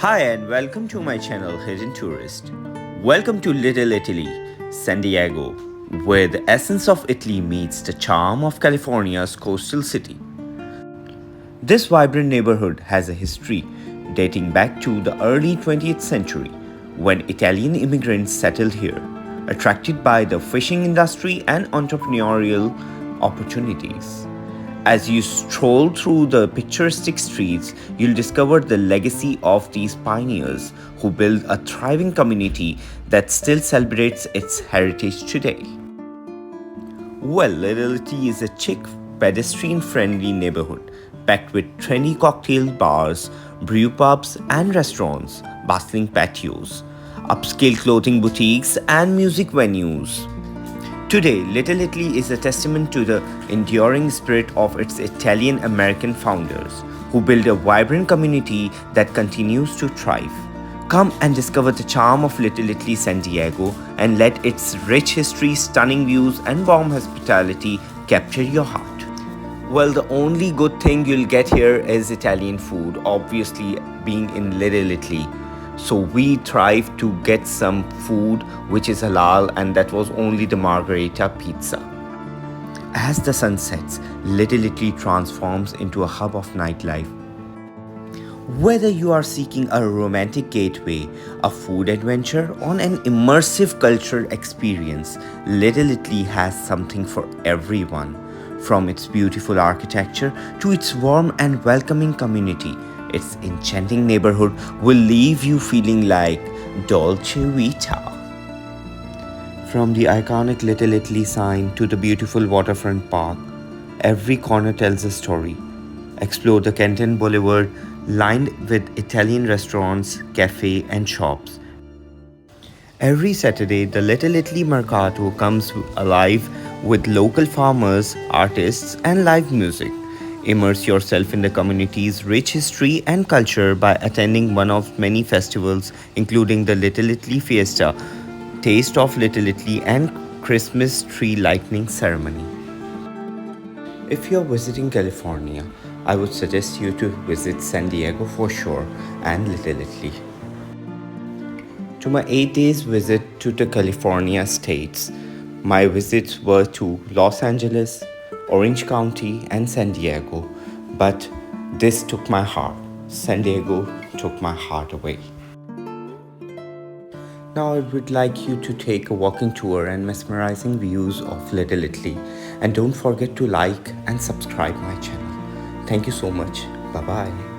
Hi and welcome to my channel Hidden Tourist. Welcome to Little Italy, San Diego, where the essence of Italy meets the charm of California's coastal city. This vibrant neighborhood has a history dating back to the early 20th century when Italian immigrants settled here, attracted by the fishing industry and entrepreneurial opportunities. As you stroll through the picturesque streets, you'll discover the legacy of these pioneers who built a thriving community that still celebrates its heritage today. Well, Little Italy is a chic, pedestrian-friendly neighborhood packed with trendy cocktail bars, brew pubs and restaurants, bustling patios, upscale clothing boutiques and music venues. Today, Little Italy is a testament to the enduring spirit of its Italian-American founders, who built a vibrant community that continues to thrive. Come and discover the charm of Little Italy, San Diego, and let its rich history, stunning views, and warm hospitality capture your heart. Well, the only good thing you'll get here is Italian food, obviously being in Little Italy. So we tried to get some food which is halal, and that was only the margherita pizza. As the sun sets, Little Italy transforms into a hub of nightlife. Whether you are seeking a romantic gateway, a food adventure, or an immersive cultural experience, Little Italy has something for everyone. From its beautiful architecture to its warm and welcoming community, its enchanting neighborhood will leave you feeling like Dolce Vita. From the iconic Little Italy sign to the beautiful Waterfront Park, every corner tells a story. Explore the Kenton Boulevard lined with Italian restaurants, cafes, and shops. Every Saturday, the Little Italy Mercato comes alive with local farmers, artists, and live music. Immerse yourself in the community's rich history and culture by attending one of many festivals, including the Little Italy Fiesta, Taste of Little Italy, and Christmas tree lighting ceremony. If you're visiting California, I would suggest you to visit San Diego for sure and Little Italy. To my 8 days visit to the California states, my visits were to Los Angeles, Orange County, and San Diego, but this took my heart. San Diego took my heart away. Now I would like you to take a walking tour and mesmerizing views of Little Italy, and don't forget to like and subscribe my channel. Thank you so much. Bye bye.